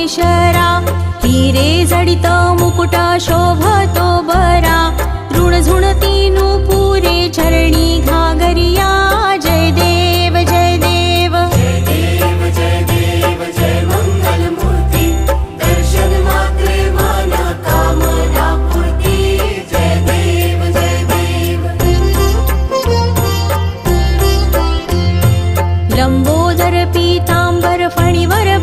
शरा, हिरे जडित मुकुट शोभतो बरा, ऋण झुणती नूपुरे चरणी घागरिया, जय देव जय देव जय देव जय देव जय मंगल मूर्ती, दर्शन मात्रे मन कामना पूर्ती, जय देव जय देव। लंबोदर पीतांबर फणीवर